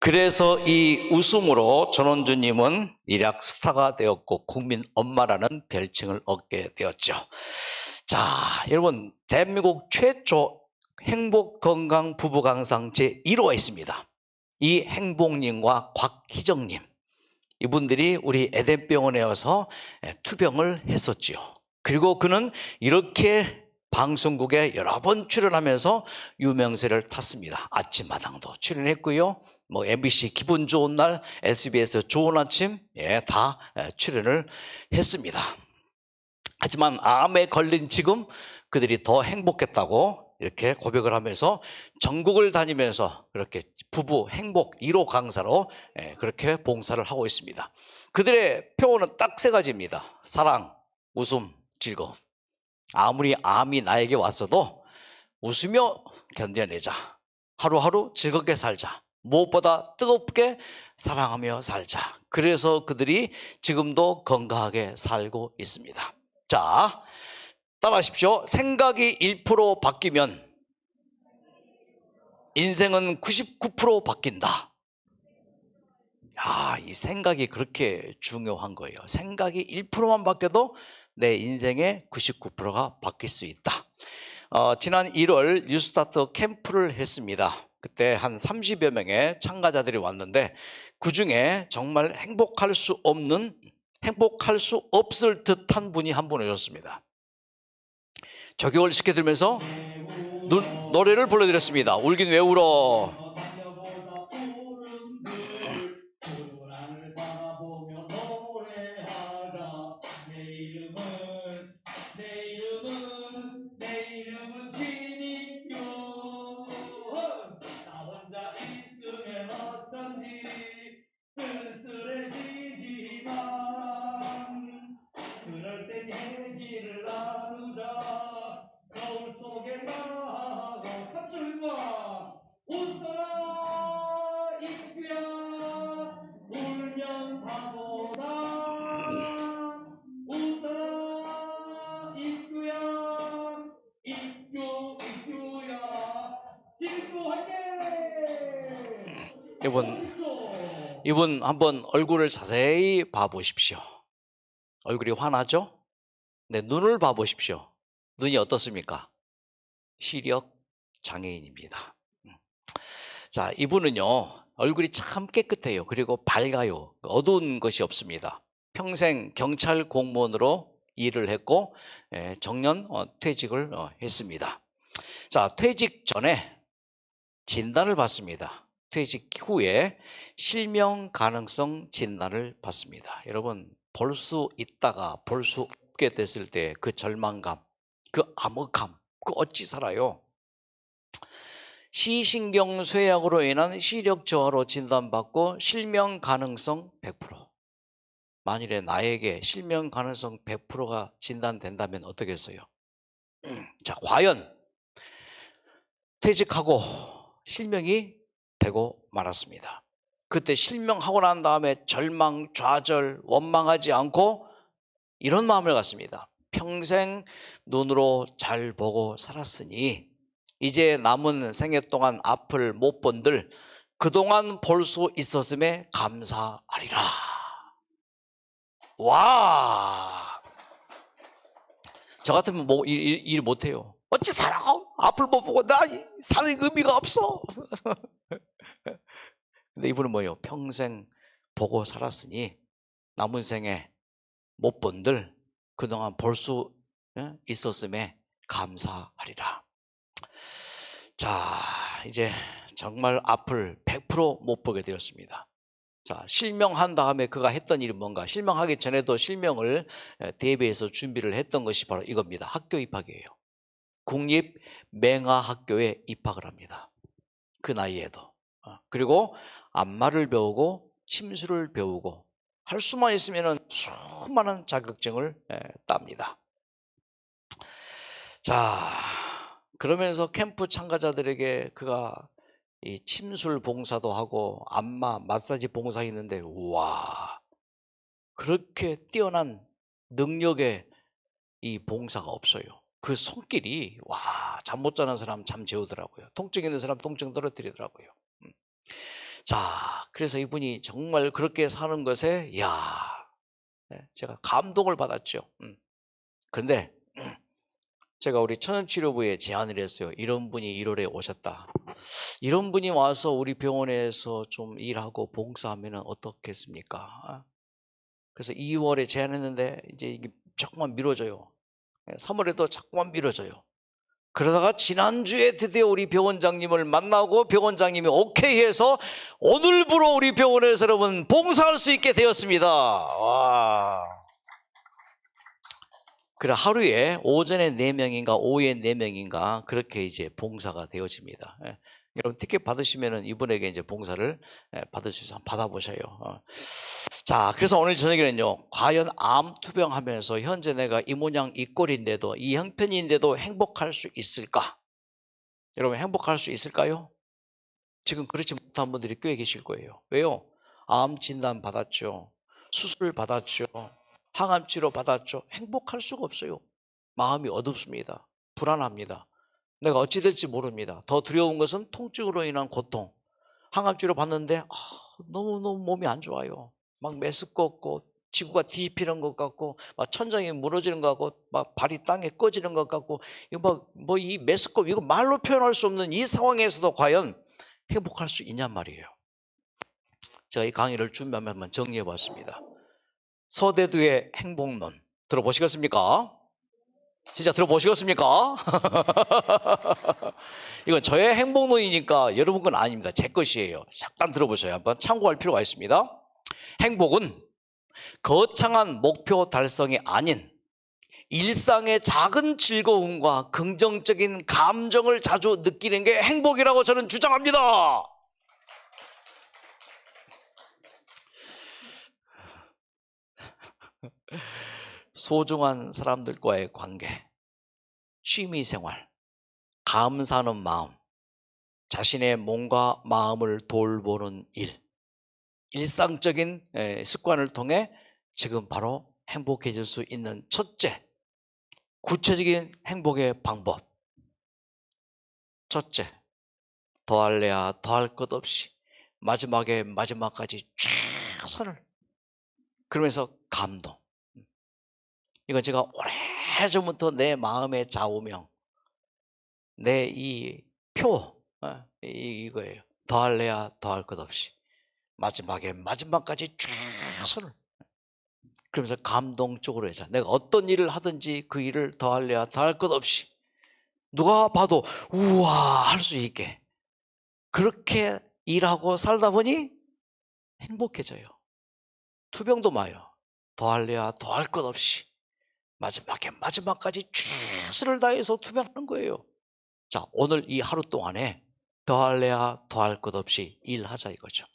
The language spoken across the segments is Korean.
그래서 이 웃음으로 전원주님은 일약 스타가 되었고 국민 엄마라는 별칭을 얻게 되었죠. 자, 여러분, 대한민국 최초 행복 건강 부부 강상 제1호가 있습니다. 이 행복님과 곽희정님, 이분들이 우리 에덴병원에 와서 투병을 했었지요. 그리고 그는 이렇게 방송국에 여러 번 출연하면서 유명세를 탔습니다. 아침마당도 출연했고요. MBC 기분 좋은 날, SBS 좋은 아침, 다 출연을 했습니다. 하지만 암에 걸린 지금 그들이 더 행복했다고 이렇게 고백을 하면서 전국을 다니면서 그렇게 부부 행복 1호 강사로 그렇게 봉사를 하고 있습니다. 그들의 표어는 딱 세 가지입니다. 사랑, 웃음, 즐거움. 아무리 암이 나에게 왔어도 웃으며 견뎌내자. 하루하루 즐겁게 살자. 무엇보다 뜨겁게 사랑하며 살자. 그래서 그들이 지금도 건강하게 살고 있습니다. 자, 따라하십시오. 생각이 1% 바뀌면 인생은 99% 바뀐다. 이 생각이 그렇게 중요한 거예요. 생각이 1%만 바뀌어도 내 인생의 99%가 바뀔 수 있다. 지난 1월 뉴스타트 캠프를 했습니다. 그때 한 30여 명의 참가자들이 왔는데 그중에 정말 행복할 수 없을 듯한 분이 한 분 오셨습니다. 적용을 시켜드리면서 노래를 불러드렸습니다. 울긴 왜 울어. 그럴 땐 얘기를 나누자. 거울 속에 나하고 삽줄과 웃어라 이규야. 울면 바보다. 웃어라 이규야. 이규야. 친구 화이팅. 이분 한번 얼굴을 자세히 봐보십시오. 얼굴이 환하죠? 네, 눈을 봐보십시오. 눈이 어떻습니까? 시력 장애인입니다. 자, 이분은요, 얼굴이 참 깨끗해요. 그리고 밝아요. 어두운 것이 없습니다. 평생 경찰 공무원으로 일을 했고, 정년 퇴직을 했습니다. 자, 퇴직 전에 진단을 받습니다. 퇴직 후에 실명 가능성 진단을 받습니다. 여러분, 볼 수 있다가 볼 수 없게 됐을 때 그 절망감, 그 암흑함, 그 어찌 살아요? 시신경 쇠약으로 인한 시력 저하로 진단받고 실명 가능성 100%. 만일에 나에게 실명 가능성 100%가 진단된다면 어떻겠어요? 자, 과연 퇴직하고 실명이 되고 말았습니다. 그때 실명하고 난 다음에 절망, 좌절, 원망하지 않고 이런 마음을 갖습니다. 평생 눈으로 잘 보고 살았으니 이제 남은 생애 동안 앞을 못 본들 그동안 볼 수 있었음에 감사하리라. 와, 저 같으면 뭐 일 못해요. 어찌 살아? 앞을 못 보고 나 사는 의미가 없어. 근데 이분은 뭐예요? 평생 보고 살았으니 남은 생에 못 본들 그동안 볼 수 있었음에 감사하리라. 자, 이제 정말 앞을 100% 못 보게 되었습니다. 자, 실명한 다음에 그가 했던 일이 뭔가? 실명하기 전에도 실명을 대비해서 준비를 했던 것이 바로 이겁니다. 학교 입학이에요. 국립맹아학교에 입학을 합니다. 그 나이에도. 그리고 안마를 배우고 침수를 배우고 할 수만 있으면 수많은 자격증을 땁니다. 자, 그러면서 캠프 참가자들에게 그가 이 침술 봉사도 하고 안마, 마사지 봉사했는데 우와, 그렇게 뛰어난 능력의 이 봉사가 없어요. 그 손길이 잠 못 자는 사람 잠 재우더라고요. 통증 있는 사람 통증 떨어뜨리더라고요. 자, 그래서 이분이 정말 그렇게 사는 것에 제가 감동을 받았죠. 그런데 제가 우리 천연치료부에 제안을 했어요. 이런 분이 1월에 오셨다. 이런 분이 와서 우리 병원에서 좀 일하고 봉사하면 어떻겠습니까? 그래서 2월에 제안했는데 이제 이게 자꾸만 미뤄져요. 3월에도 자꾸만 미뤄져요. 그러다가 지난주에 드디어 우리 병원장님을 만나고 병원장님이 오케이 해서 오늘부로 우리 병원에서 여러분 봉사할 수 있게 되었습니다. 와. 그래, 하루에 오전에 4명인가 오후에 4명인가 그렇게 이제 봉사가 되어집니다. 여러분 티켓 받으시면은 이분에게 이제 봉사를 받을 수 있어서 받아보셔요. 자, 그래서 오늘 저녁에는요, 과연 암 투병하면서 현재 내가 이 모양 이 꼴인데도 이 형편인데도 행복할 수 있을까? 여러분 행복할 수 있을까요? 지금 그렇지 못한 분들이 꽤 계실 거예요. 왜요? 암 진단 받았죠. 수술 받았죠. 항암 치료 받았죠. 행복할 수가 없어요. 마음이 어둡습니다. 불안합니다. 내가 어찌 될지 모릅니다. 더 두려운 것은 통증으로 인한 고통. 항암 치료 받는데 너무너무 몸이 안 좋아요. 막 메스껍고 지구가 뒤집히는 것 같고 막 천장이 무너지는 것 같고 막 발이 땅에 꺼지는 것 같고 이거 뭐 이 메스껍 이거 말로 표현할 수 없는 이 상황에서도 과연 행복할 수 있냔 말이에요. 제가 이 강의를 준비하면 한번 정리해 봤습니다. 서대두의 행복론 들어보시겠습니까? 진짜 들어보시겠습니까? 이건 저의 행복론이니까 여러분 건 아닙니다. 제 것이에요. 잠깐 들어보셔요. 한번 참고할 필요가 있습니다. 행복은 거창한 목표 달성이 아닌 일상의 작은 즐거움과 긍정적인 감정을 자주 느끼는 게 행복이라고 저는 주장합니다. 소중한 사람들과의 관계, 취미생활, 감사하는 마음, 자신의 몸과 마음을 돌보는 일, 일상적인 습관을 통해 지금 바로 행복해질 수 있는 첫째, 구체적인 행복의 방법. 첫째, 더할래야 더할 것 없이 마지막까지 최선을, 그러면서 감동. 이건 제가 오래전부터 내 마음의 좌우명, 내 이 표, 이거예요. 더할래야 더할 것 없이 마지막까지 최선을, 그러면서 감동적으로 해서 내가 어떤 일을 하든지 그 일을 더할래야 더할 것 없이 누가 봐도 우와 할 수 있게 그렇게 일하고 살다 보니 행복해져요. 투병도 마요. 더할래야 더할 것 없이 마지막까지 최선을 다해서 투병하는 거예요. 자, 오늘 이 하루 동안에 더할래야 더할 것 없이 일하자 이거죠.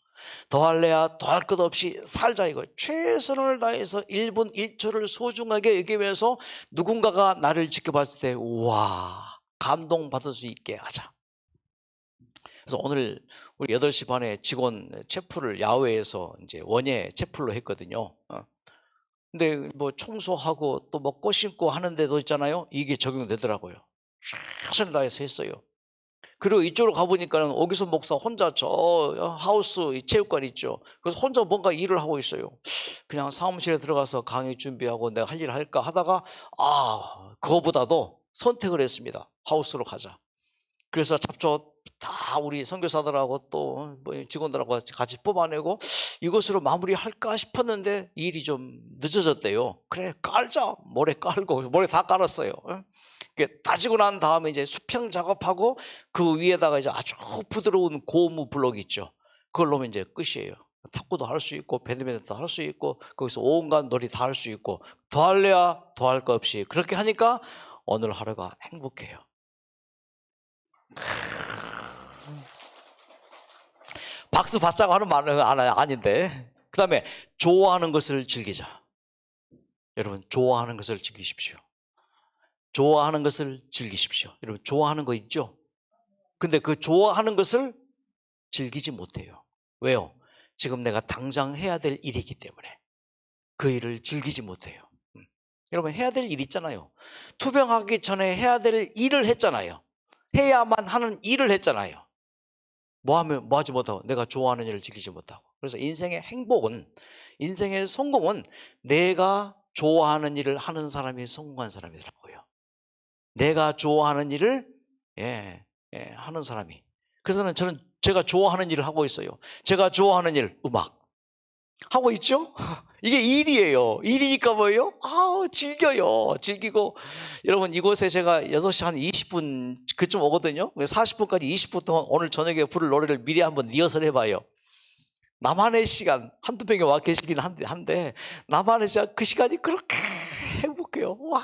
더할래야 더할 것 없이 살자 이거. 최선을 다해서 1분 1초를 소중하게 여기면서 누군가가 나를 지켜봤을 때 우와 감동받을 수 있게 하자. 그래서 오늘 우리 8시 반에 직원 채플을 야외에서 이제 원예 채플로 했거든요. 근데 뭐 청소하고 또 뭐 꽃 심고 하는 데도 있잖아요. 이게 적용되더라고요. 최선을 다해서 했어요. 그리고 이쪽으로 가보니까는 오기순 목사 혼자 저 하우스 체육관 있죠. 그래서 혼자 뭔가 일을 하고 있어요. 그냥 사무실에 들어가서 강의 준비하고 내가 할 일을 할까 하다가 그거보다도 선택을 했습니다. 하우스로 가자. 그래서 잡초 다 우리 선교사들하고 또 직원들하고 같이 뽑아내고 이것으로 마무리할까 싶었는데 일이 좀 늦어졌대요. 그래 깔자. 모래 깔고 모래 다 깔았어요. 다지고 난 다음에 이제 수평 작업하고 그 위에다가 이제 아주 부드러운 고무 블록 있죠. 그걸 놓으면 이제 끝이에요. 탁구도 할 수 있고 배드민턴도 할 수 있고 거기서 온갖 놀이 다 할 수 있고 더할래야 더할 거 없이 그렇게 하니까 오늘 하루가 행복해요. 박수 받자고 하는 말은 아닌데. 그 다음에 좋아하는 것을 즐기자. 여러분 좋아하는 것을 즐기십시오. 좋아하는 것을 즐기십시오. 여러분 좋아하는 거 있죠? 근데 그 좋아하는 것을 즐기지 못해요. 왜요? 지금 내가 당장 해야 될 일이기 때문에 그 일을 즐기지 못해요. 여러분 해야 될 일 있잖아요. 투병하기 전에 해야 될 일을 했잖아요. 해야만 하는 일을 했잖아요. 뭐 하지 못하고 내가 좋아하는 일을 지키지 못하고. 그래서 인생의 행복은, 인생의 성공은 내가 좋아하는 일을 하는 사람이 성공한 사람이더라고요. 내가 좋아하는 일을 하는 사람이. 그래서 저는 제가 좋아하는 일을 하고 있어요. 제가 좋아하는 일, 음악 하고 있죠? 이게 일이에요. 일이니까 뭐예요? 즐겨요. 즐기고. 여러분, 이곳에 제가 6시 한 20분 그쯤 오거든요. 40분까지 20분 동안 오늘 저녁에 부를 노래를 미리 한번 리허설 해봐요. 나만의 시간, 한두 명이 와 계시긴 한데, 나만의 시간, 그 시간이 그렇게 행복해요. 와,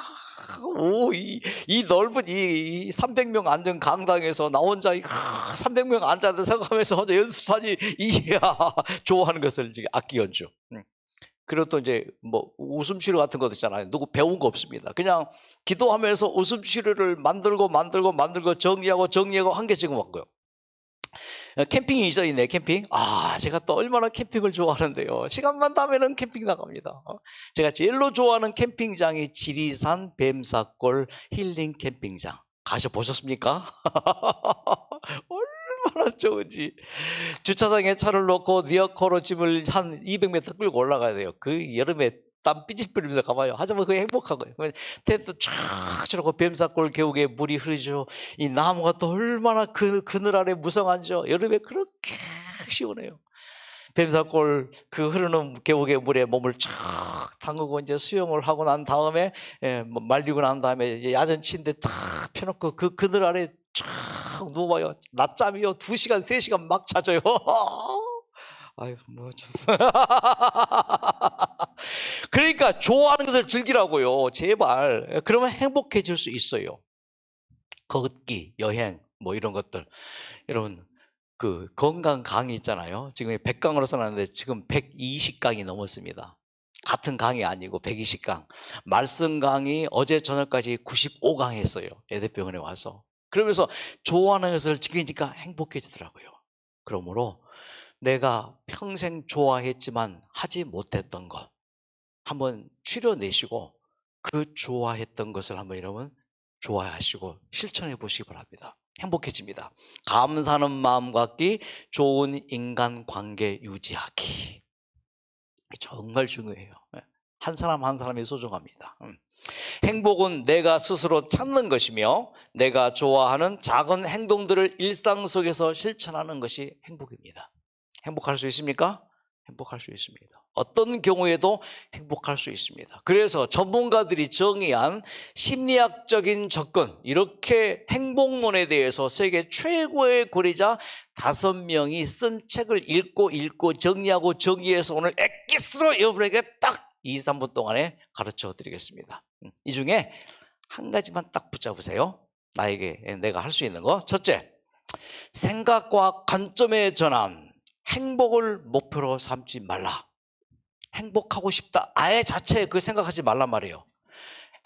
이 넓은 이 300명 앉은 강당에서 나 혼자 300명 앉아서 생각하면서 혼자 연습하니, 이야, 좋아하는 것을 지금 악기 연주. 그리고 또 이제 뭐 웃음치료 같은 것도 있잖아요. 누구 배운 거 없습니다. 그냥 기도하면서 웃음치료를 만들고 정리하고 한 게 지금 왔고요. 캠핑이 있어있네, 캠핑. 제가 또 얼마나 캠핑을 좋아하는데요. 시간만 나면은 캠핑 나갑니다. 제가 제일로 좋아하는 캠핑장이 지리산 뱀사골 힐링 캠핑장. 가셔보셨습니까? 얼마나 좋은지. 주차장에 차를 놓고 리어커로 짐을 한 200m 끌고 올라가야 돼요. 그 여름에 땀 삐질 뿌리면서 가봐요. 하지만 그게 행복하고요. 텐트 쫙 치고 뱀사골 계곡에 물이 흐르죠. 이 나무가 또 얼마나 그늘 아래 무성하죠. 여름에 그렇게 시원해요. 뱀사골 그 흐르는 계곡의 물에 몸을 쫙 담그고 이제 수영을 하고 난 다음에 말리고 난 다음에 야전 침대 탁 펴놓고 그 그늘 아래 쫙 누워봐요. 낮잠이요 2시간 3시간 막 자줘요. 아유 뭐 좀. 그러니까 좋아하는 것을 즐기라고요. 제발. 그러면 행복해질 수 있어요. 걷기, 여행 뭐 이런 것들. 여러분 그 건강 강의 있잖아요. 지금 100강으로 써놨는데 지금 120강이 넘었습니다. 같은 강이 아니고 120강. 말씀 강의 어제 저녁까지 95강 했어요. 예대병원에 와서. 그러면서 좋아하는 것을 지키니까 행복해지더라고요. 그러므로 내가 평생 좋아했지만 하지 못했던 것 한번 추려내시고 그 좋아했던 것을 한번 여러분 좋아하시고 실천해 보시기 바랍니다. 행복해집니다. 감사하는 마음 갖기, 좋은 인간관계 유지하기. 정말 중요해요. 한 사람 한 사람이 소중합니다. 행복은 내가 스스로 찾는 것이며 내가 좋아하는 작은 행동들을 일상 속에서 실천하는 것이 행복입니다. 행복할 수 있습니까? 행복할 수 있습니다. 어떤 경우에도 행복할 수 있습니다. 그래서 전문가들이 정의한 심리학적인 접근, 이렇게 행복론에 대해서 세계 최고의 권위자 5명이 쓴 책을 읽고 정리해서 오늘 엑기스로 여러분에게 딱 2, 3분 동안에 가르쳐 드리겠습니다. 이 중에 한 가지만 딱 붙잡으세요. 내가 할 수 있는 거. 첫째, 생각과 관점의 전환. 행복을 목표로 삼지 말라. 행복하고 싶다. 아예 자체에 그 생각하지 말란 말이에요.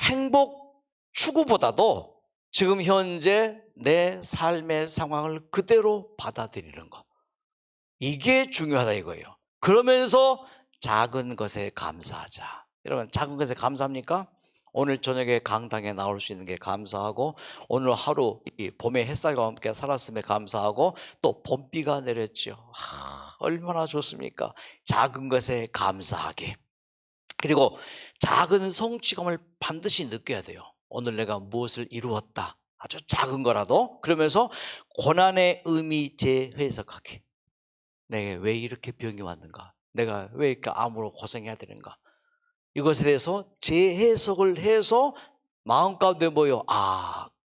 행복 추구보다도 지금 현재 내 삶의 상황을 그대로 받아들이는 것. 이게 중요하다 이거예요. 그러면서 작은 것에 감사하자. 여러분 작은 것에 감사합니까? 오늘 저녁에 강당에 나올 수 있는 게 감사하고 오늘 하루 이 봄의 햇살과 함께 살았음에 감사하고 또 봄비가 내렸죠. 얼마나 좋습니까? 작은 것에 감사하게. 그리고 작은 성취감을 반드시 느껴야 돼요. 오늘 내가 무엇을 이루었다. 아주 작은 거라도. 그러면서 고난의 의미 재해석하기. 내가 왜 이렇게 병이 왔는가? 내가 왜 이렇게 암으로 고생해야 되는가? 이것에 대해서 재해석을 해서 마음 가운데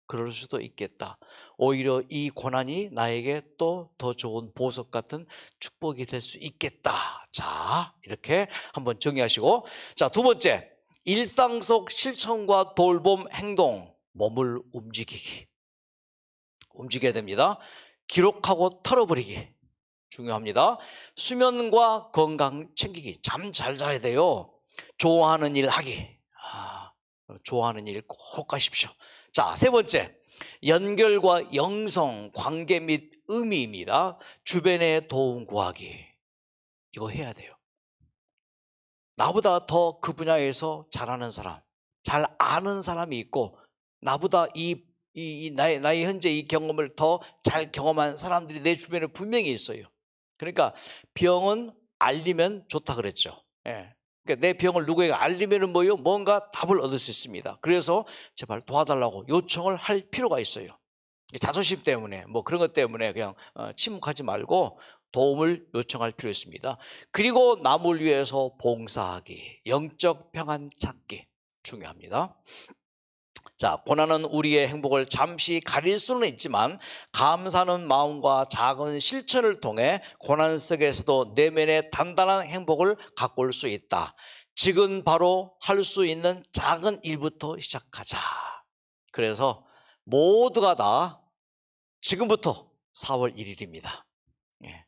그럴 수도 있겠다. 오히려 이 고난이 나에게 또 더 좋은 보석 같은 축복이 될 수 있겠다. 자, 이렇게 한번 정리하시고. 자, 두 번째. 일상 속 실천과 돌봄 행동. 몸을 움직여야 됩니다. 기록하고 털어버리기. 중요합니다. 수면과 건강 챙기기. 잠 잘 자야 돼요. 좋아하는 일 하기. 좋아하는 일 꼭 하십시오. 자, 세 번째. 연결과 영성, 관계 및 의미입니다. 주변에 도움 구하기. 이거 해야 돼요. 나보다 더 그 분야에서 잘하는 사람, 잘 아는 사람이 있고 나보다 이 나의 현재 이 경험을 더 잘 경험한 사람들이 내 주변에 분명히 있어요. 그러니까 병은 알리면 좋다 그랬죠. 예. 그러니까 내 병을 누구에게 알리면은 뭐요? 뭔가 답을 얻을 수 있습니다. 그래서 제발 도와달라고 요청을 할 필요가 있어요. 자존심 때문에 뭐 그런 것 때문에 그냥 침묵하지 말고 도움을 요청할 필요 있습니다. 그리고 남을 위해서 봉사하기, 영적 평안 찾기 중요합니다. 자, 고난은 우리의 행복을 잠시 가릴 수는 있지만 감사하는 마음과 작은 실천을 통해 고난 속에서도 내면의 단단한 행복을 가꿀 수 있다. 지금 바로 할 수 있는 작은 일부터 시작하자. 그래서 모두가 다 지금부터 4월 1일입니다. 예.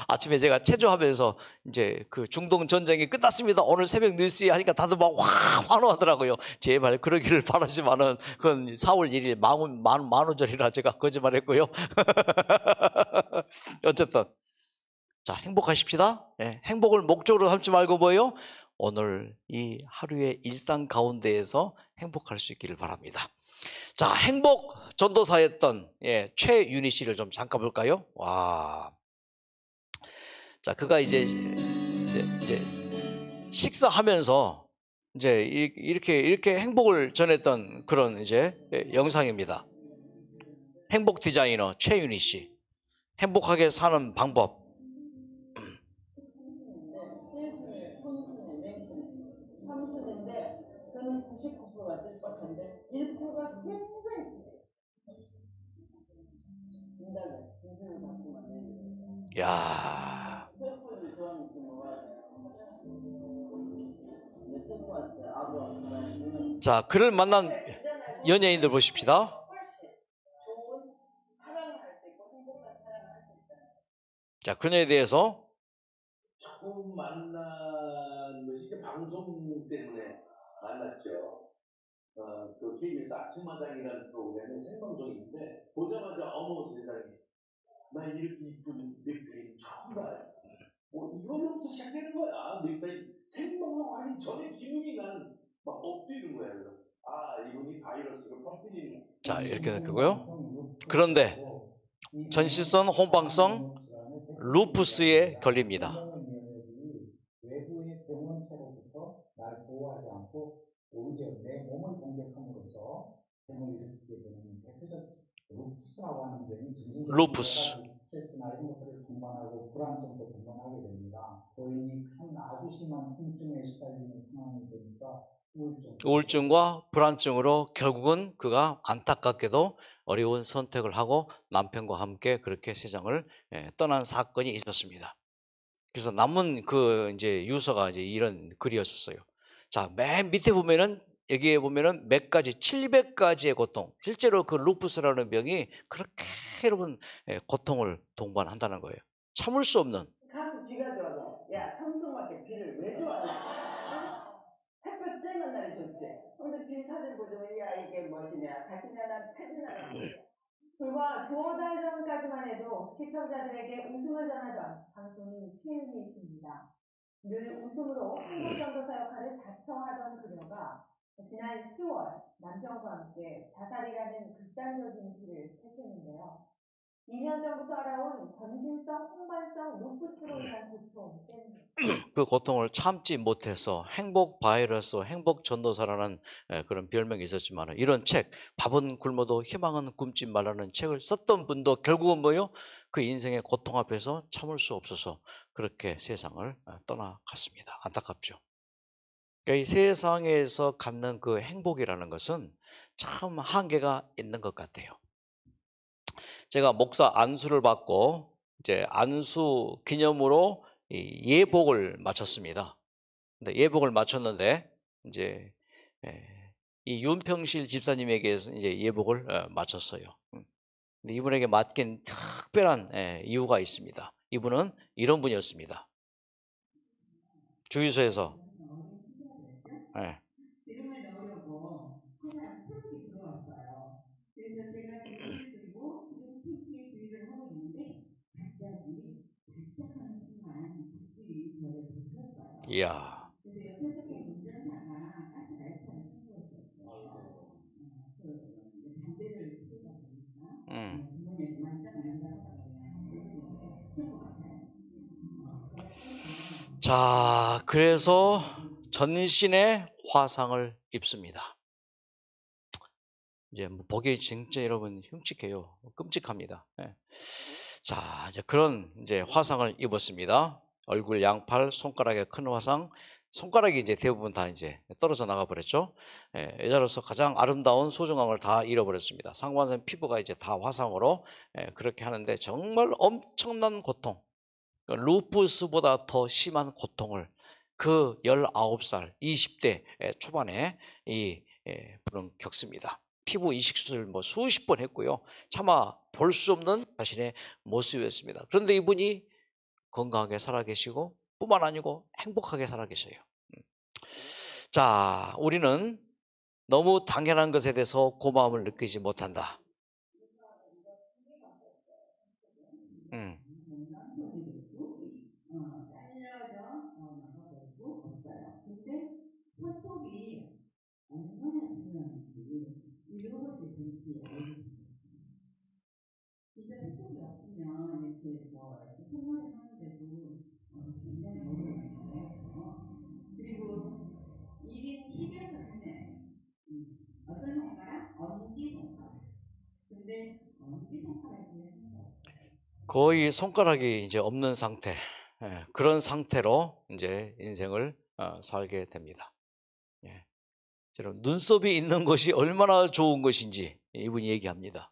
아침에 제가 체조하면서 이제 그 중동 전쟁이 끝났습니다. 오늘 새벽 4시에 하니까 다들 막 환호하더라고요. 제발 그러기를 바라지만은 그건 4월 1일 만우절이라 제가 거짓말했고요. 어쨌든 자, 행복하십시다. 예, 행복을 목적으로 삼지 말고 뭐요? 오늘 이 하루의 일상 가운데에서 행복할 수 있기를 바랍니다. 자, 행복 전도사였던 최윤희 씨를 좀 잠깐 볼까요? 와, 자, 그가 이제 식사하면서 이제 이렇게 행복을 전했던 그런 이제 영상입니다. 행복 디자이너 최윤희 씨, 행복하게 사는 방법. 삼순인데 저는 99%가 뜰 것인데 1%가 굉장히 진실을 갖고만 내는. 야, 셰프를 좋아하는 게 뭐가 셰프한테 아버지. 자, 그를 만난 연예인들 보십시다. 훨씬 좋은 사랑을 할 수 있고 행복한 사랑을 할 수 있다. 자, 그녀에 대해서 처음 만난 것이 이제 방송 때문에 만났죠. 그 KBS 아침마당이라는 프로그램에 생방송인데 보자마자 어머 세상에 나 이렇게 이쁜 넥타이 처음 봐요. 뭐 이걸로부터 시작되는 거야. 넥타이 생방송 하기 전에 기분이 난 막 엎드리는 거야. 그래서 이분이 바이러스를 퍼뜨리는. 자, 이렇게 됐고요. 그런데 전시성 홍방성 루푸스에 걸립니다. 외부의 병원체로부터 날 보호하지 않고 오히려 내 몸을 공격함으로써 병을 일으키게 되는 대표적 루푸스라고 하는 병이 루푸스. 스트레스나 이런 것들을 동반하고 불안증도 동반하게 됩니다. 고인이 큰 아주 심한 통증에 시달리는 상황이 되니까 우울증과 불안증으로 결국은 그가 안타깝게도 어려운 선택을 하고 남편과 함께 그렇게 세상을 떠난 사건이 있었습니다. 그래서 남은 그 이제 유서가 이제 이런 글이었었어요. 자, 맨 밑에 보면은 여기에 보면은 몇 가지 700가지의 고통. 실제로 그 루푸스라는 병이 그렇게 여러분 고통을 동반한다는 거예요. 참을 수 없는. 가서 비가 좋아서 야 청승맞게 비를 왜 좋아하냐? 햇볕 쬐는 날이 좋지. 근데 비 사진 보자면 야 이게 무엇이냐? 다시냐 난 태진하는 거야. 불과 두어 달 전까지만 해도 시청자들에게 웃음을 전하던 방송인 최윤희 씨입니다. 늘 웃음으로 행복전도사 역할을 자처하던 그녀가 지난 10월 남편과 함께 자살이라는 극단적인 길을 택했는데요. 2년 전부터 알아온 전신성 홍반성 루푸스로 인한 고통 때문에 그 고통을 참지 못해서 행복 바이러스, 행복 전도사라는 그런 별명이 있었지만 이런 책, 밥은 굶어도 희망은 굶지 말라는 책을 썼던 분도 결국은 뭐요? 그 인생의 고통 앞에서 참을 수 없어서 그렇게 세상을 떠나갔습니다. 안타깝죠. 그러니까 이 세상에서 갖는 그 행복이라는 것은 참 한계가 있는 것 같아요. 제가 목사 안수를 받고 이제 안수 기념으로 이 예복을 마쳤습니다. 근데 예복을 마쳤는데 이제 이 윤평실 집사님에게 이제 예복을 마쳤어요. 근데 이분에게 맡긴 특별한 이유가 있습니다. 이분은 이런 분이었습니다. 주유소에서 기름을 넣으려고 하나 트럭이 들어왔어요. 그래서 제가 기름을 들고 기름 탱크에 주유를 하고 있는데 갑자기 발작하는 순간 불길이 저를 붙었어요. 이야. 그래서 옆에서 본 운전사가 가스 라이터를 켜고 있었어요. 주머니에서 만딱 만져서 그런 것 같아요. 자, 그래서 전신에 화상을 입습니다. 이제 뭐 보기 진짜 여러분 흉측해요. 끔찍합니다. 예. 자, 이제 그런 이제 화상을 입었습니다. 얼굴, 양팔, 손가락에 큰 화상. 손가락이 이제 대부분 다 이제 떨어져 나가 버렸죠. 예, 여자로서 가장 아름다운 소중한 걸 다 잃어버렸습니다. 상반신 피부가 이제 다 화상으로 그렇게 하는데 정말 엄청난 고통. 루푸스보다 더 심한 고통을 그 19살, 20대 초반에 이 분은 겪습니다. 피부 이식 수술 뭐 수십 번 했고요. 차마 볼 수 없는 자신의 모습이었습니다. 그런데 이분이 건강하게 살아계시고 뿐만 아니고 행복하게 살아계셔요. 자, 우리는 너무 당연한 것에 대해서 고마움을 느끼지 못한다. 소통이 얼마나 중요한지 이런 것에 대해 알겠습니다. 진짜 소통이 없으면 이렇게 뭐 선물을 하는데도 굉장히 어려워요. 그리고 1인 10에서 하면 어떤 손가락? 엄지손가락. 근데 엄지손가락이 하는 거 거의 손가락이 이제 없는 상태, 그런 상태로 이제 인생을 살게 됩니다. 예. 여러분, 눈썹이 있는 것이 얼마나 좋은 것인지 이분이 얘기합니다.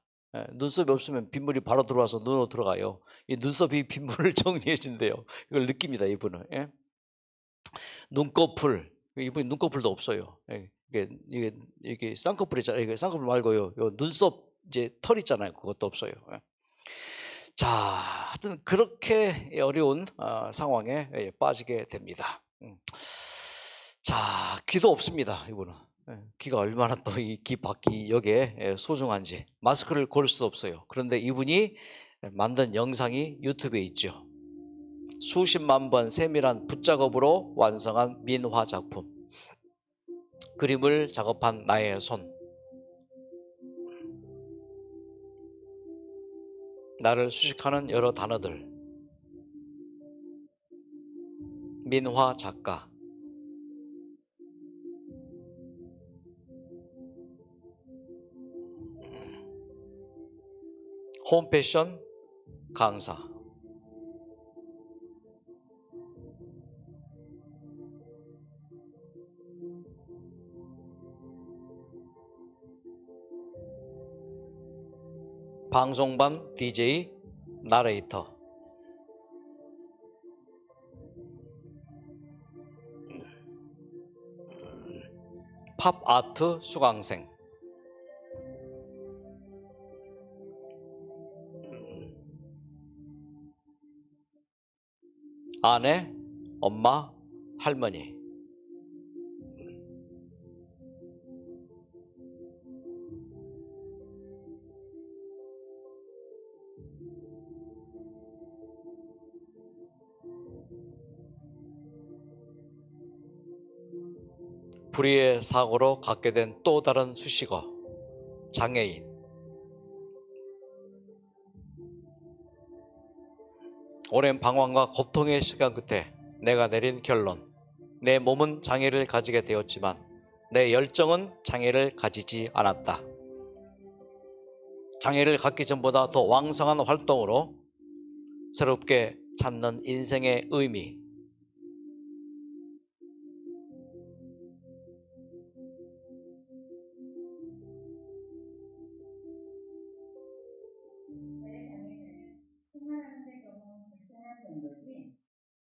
눈썹이 없으면 빗물이 바로 들어와서 눈으로 들어가요. 이 눈썹이 빗물을 정리해 준대요. 이걸 느낍니다, 이분은. 예? 눈꺼풀, 이분이 눈꺼풀도 없어요. 예. 이게 쌍꺼풀 있잖아요. 이게 쌍꺼풀 말고요. 요 눈썹 이제 털 있잖아요. 그것도 없어요. 예. 자, 하여튼 그렇게 어려운 상황에 빠지게 됩니다. 자, 귀도 없습니다, 이분은. 귀가 얼마나 또 이 귀 밖이 여기에 소중한지 마스크를 고를 수 없어요. 그런데 이분이 만든 영상이 유튜브에 있죠. 수십만 번 세밀한 붓작업으로 완성한 민화 작품. 그림을 작업한 나의 손. 나를 수식하는 여러 단어들. 민화 작가. 홈패션 강사. 방송반 DJ 나레이터. 팝 아트 수강생. 아내, 엄마, 할머니. 불의의 사고로 갖게 된 또 다른 수식어, 장애인. 오랜 방황과 고통의 시간 끝에 내가 내린 결론. 내 몸은 장애를 가지게 되었지만 내 열정은 장애를 가지지 않았다. 장애를 갖기 전보다 더 왕성한 활동으로 새롭게 찾는 인생의 의미.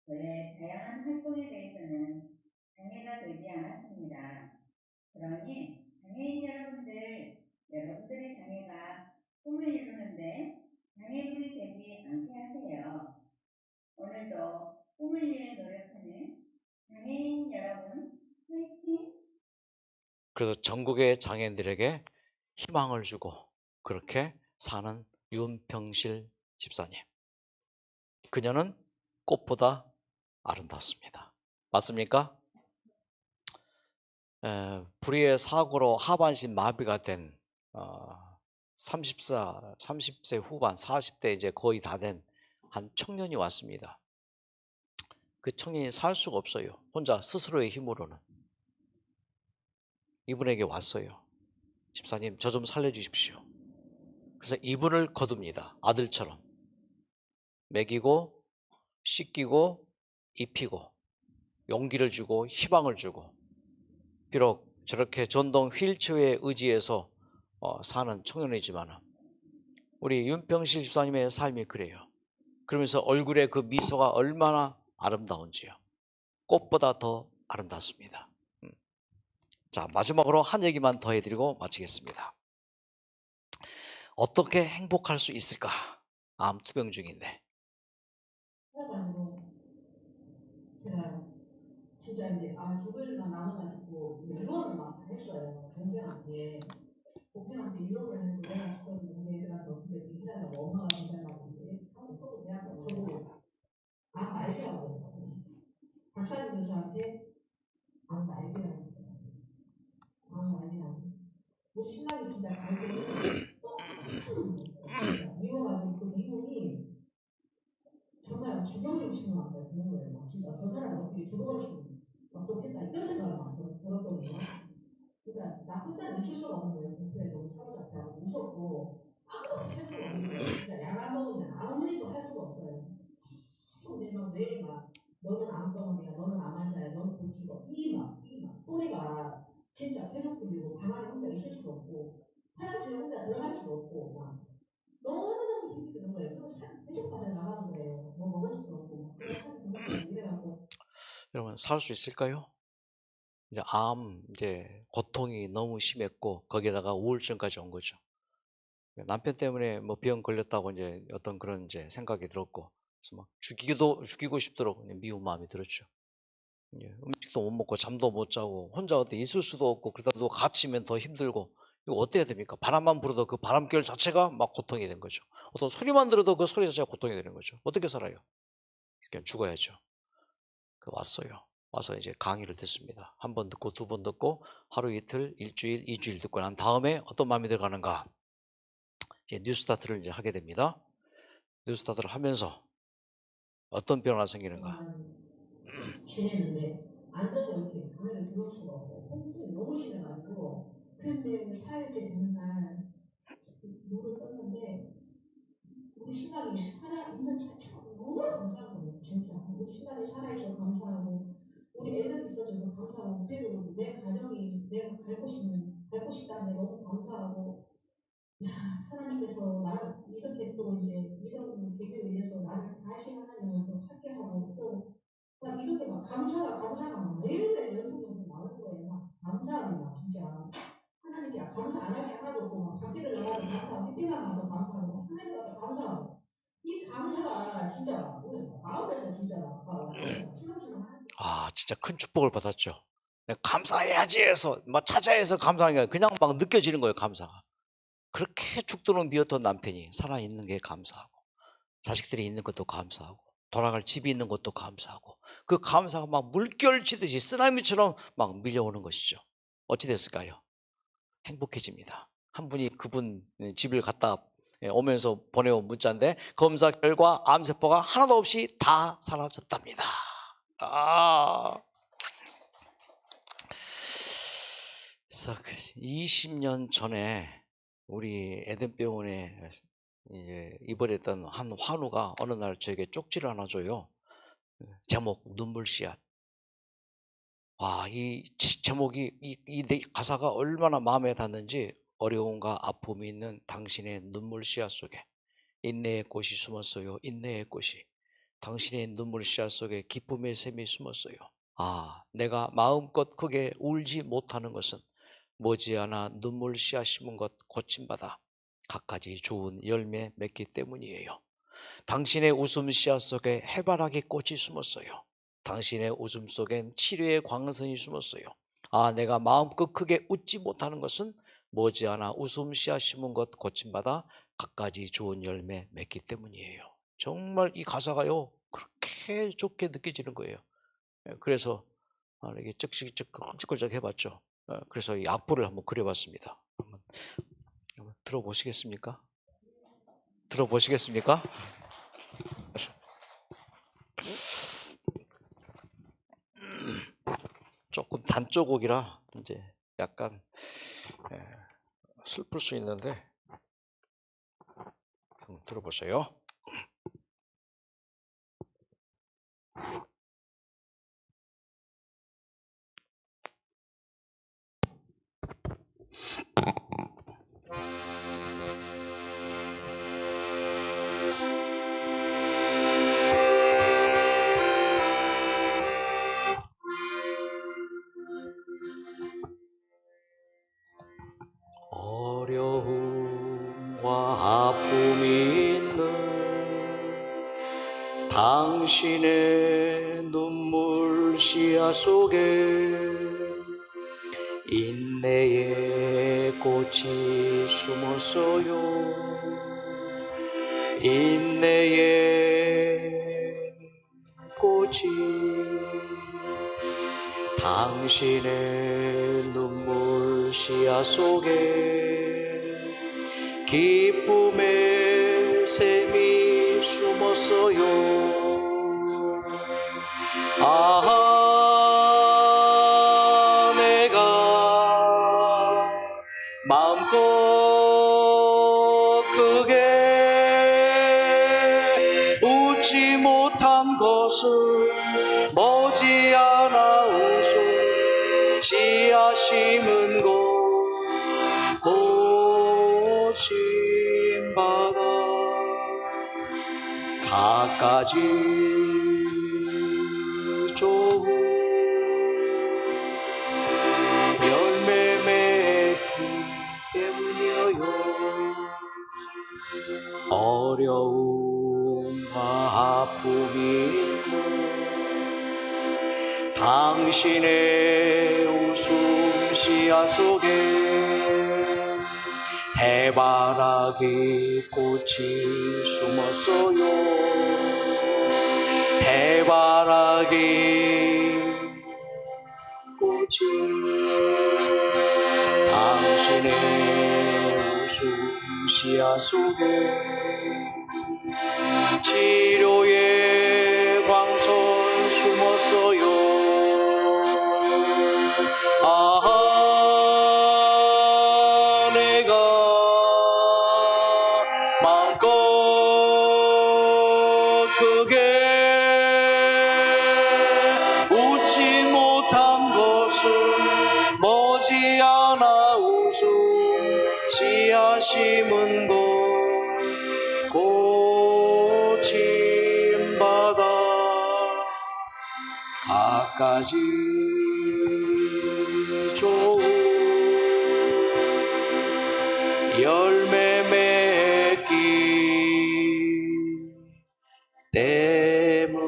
저의 다양한 활동에 대해서는 장애가 되지 않았습니다. 그러니 장애인 여러분들의 장애가 꿈을 이루는데 장애물이 되지 않게 하세요. 오늘도 꿈을 위해 노력하는 장애인 여러분, 화이팅! 그래서 전국의 장애인들에게 희망을 주고 그렇게 사는 윤평실 집사님. 그녀는 꽃보다 아름답습니다. 맞습니까? 불의의 사고로 하반신 마비가 된 30세 후반, 40대 이제 거의 다 된 한 청년이 왔습니다. 그 청년이 살 수가 없어요. 혼자 스스로의 힘으로는. 이분에게 왔어요. 집사님, 저 좀 살려주십시오. 그래서 이분을 거둡니다. 아들처럼. 먹이고, 씻기고, 입히고, 용기를 주고, 희망을 주고. 비록 저렇게 전동 휠체어에 의지해서 사는 청년이지만 우리 윤평실 집사님의 삶이 그래요. 그러면서 얼굴에 그 미소가 얼마나 아름다운지요. 꽃보다 더 아름답습니다. 자, 마지막으로 한 얘기만 더 해드리고 마치겠습니다. 어떻게 행복할 수 있을까? 암 투병 중인데. 그래가지고 제가 진짜 이제 죽을만 남았나 싶고 위로를 막 다 했어요. 동생한테 위로를 했는데 내가 죽었는데 애들한테 어떻게 얘기하냐고 엄마가 기다려고 하고 서로 대화하고 저보고 암 알기라고 그러더라고요. 박사님도 저한테 암 알기라고 그러더라고요. 암 알기라고. 우리 신랑이 진짜 갈 때는 똑같은 거예요. 진짜 미워가지고 그 미움이 정말 죽여주고 싶은 마음이 드는 거예요. 진짜 저 사람이 어떻게 죽어버리시면 막 좋겠다 이런 생각을 막 들었거든요. 그러니까 나 혼자는 있을 수가 없는 거예요. 공포에 너무 사로잡혀서 무섭고 아무것도 할 수가 없는 거예요. 진짜 약안 먹으면 아무 일도 할 수가 없어요. 내가 뇌에 막 너는 암덩어리야, 너는 암환자야, 너는 곧 죽어 이막 소리가 진짜 계속 들리고 방 안에 혼자 있을 수가 없고 화장실에 혼자 들어갈 수가 없고 막 너무너무 힘이 드는 거예요. 그럼 살이 계속 빠져나가는 거예요. 뭐 먹을 수도 없고 그래서 살이 계속 빠지고 이래갖고 여러분, 살 수 있을까요? 이제 이제 고통이 너무 심했고 거기에다가 우울증까지 온 거죠. 남편 때문에 뭐 병 걸렸다고 이제 어떤 그런 이제 생각이 들었고, 그래서 막 죽이고 싶도록 미운 마음이 들었죠. 음식도 못 먹고 잠도 못 자고 혼자 어디 있을 수도 없고 그러다 또 갇히면 더 힘들고 이거 어때야 됩니까? 바람만 불어도 그 바람결 자체가 막 고통이 된 거죠. 어떤 소리만 들어도 그 소리 자체가 고통이 되는 거죠. 어떻게 살아요? 그냥 죽어야죠. 왔어요. 와서 이제 강의를 듣습니다. 한 번 듣고 두 번 듣고 하루 이틀, 일주일, 2주일 듣고 난 다음에 어떤 마음이 들어가는가? 이제 뉴스타트를 이제 하게 됩니다. 뉴스타트를 하면서 어떤 변화가 생기는가? 지내는데 앉아서 이렇게 강의를 들을 수가 없어요. 통증이 너무 심해가지고 근데 4일째 되는 날 물을 떴는데 우리 신랑이 살아있는 자체가 너무 감사한 거예요. 진짜 우리 신랑이 살아있어 감사하고 우리 애들 있어줘서 감사하고 그리고 내 가정이 내가 갈 곳이 있다는 게 너무 감사하고 야 하나님께서 나를 이렇게 또 이제 이런 계기로 인해서 나를 다시 하나님을 또 찾게 하고 또 막 이렇게 막 감사가 막 매일매일 연속 나오는 거예요. 막 감사합니다 진짜. 하나님께 감사 안 할 게 하나도 없고 막 밖에를 나가도 감사하고 햇빛만 나도 감사하고 하나님 가도 감사하고 이 감사가 진짜 마음에서 진짜 출렁출렁 진짜 큰 축복을 받았죠. 내가 감사해야지 해서 막 찾아해서 감사한 게 아니라 그냥 막 느껴지는 거예요. 감사가. 그렇게 죽도록 미웠던 남편이 살아있는 게 감사하고 자식들이 있는 것도 감사하고 돌아갈 집이 있는 것도 감사하고 그 감사가 막 물결치듯이 쓰나미처럼 막 밀려오는 것이죠. 어찌 됐을까요? 행복해집니다. 한 분이 그분 집을 갔다 오면서 보내온 문자인데 검사 결과 암세포가 하나도 없이 다 사라졌답니다. 20년 전에 우리 에덴병원에 입원했던 한 환우가 어느 날 저에게 쪽지를 하나 줘요. 제목 눈물씨앗. 이 제목이 이 가사가 얼마나 마음에 닿는지 어려움과 아픔이 있는 당신의 눈물씨앗 속에 인내의 꽃이 숨었어요. 인내의 꽃이. 당신의 눈물씨앗 속에 기쁨의 샘이 숨었어요. 내가 마음껏 크게 울지 못하는 것은 머지않아 눈물씨앗 심은 것 고침받아 갖가지 좋은 열매 맺기 때문이에요. 당신의 웃음 씨앗 속에 해바라기 꽃이 숨었어요. 당신의 웃음 속엔 치료의 광선이 숨었어요. 내가 마음껏 크게 웃지 못하는 것은 머지않아 웃음 씨앗 심은 것 고침받아 갖가지 좋은 열매 맺기 때문이에요. 정말 이 가사가요 그렇게 좋게 느껴지는 거예요. 그래서 이게 쩍쩍쩍 해봤죠. 그래서 이 악보를 한번 그려봤습니다. 한번 들어보시겠습니까? 들어보시겠습니까? 조금 단조곡이라 이제 약간 슬플 수 있는데 한번 들어보세요. 어려움과 아픔이 있는 당신의 눈물 시야 속에 인내의 꽃이 숨었어요. 인내의 꽃이 당신의 눈물 시야 속에 기쁨의 샘이 숨었어요. 아, 내가 마음껏 크게 웃지 못한 것은 머지않아 웃음 씨앗 심은 곳 고침 바다 갖가지 좋은 열매 맺기 때문이어요. 어려움과 아픔이 있는 당신의 웃음 씨앗 속에 해바라기 꽃이 숨었어요. 해바라기 꽃이 당신의 웃음 씨앗 속에 치료의 광선 숨었어요. 아, 내가 마음껏 크게 웃지 못한 것은 머지않아 웃음 씨앗 심은 곳 고침 바다 갖가지 좋은 열매 맺기 때문이지요.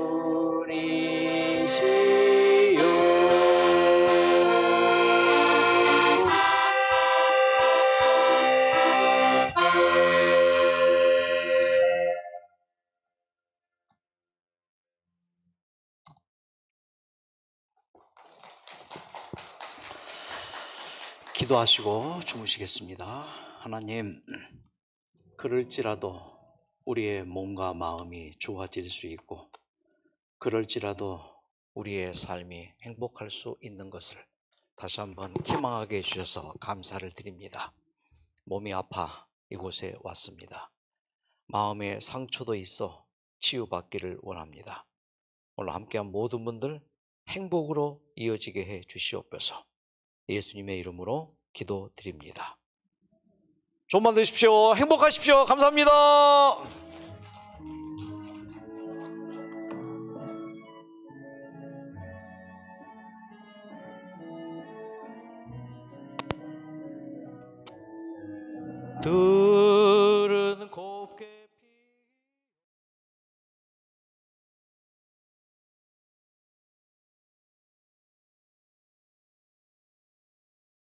기도하시고 주무시겠습니다. 하나님, 그럴지라도 우리의 몸과 마음이 좋아질 수 있고 그럴지라도 우리의 삶이 행복할 수 있는 것을 다시 한번 희망하게 해주셔서 감사를 드립니다. 몸이 아파 이곳에 왔습니다. 마음에 상처도 있어 치유받기를 원합니다. 오늘 함께한 모든 분들 행복으로 이어지게 해 주시옵소서. 예수님의 이름으로 기도드립니다. 좀만 되십시오. 행복하십시오. 감사합니다. 두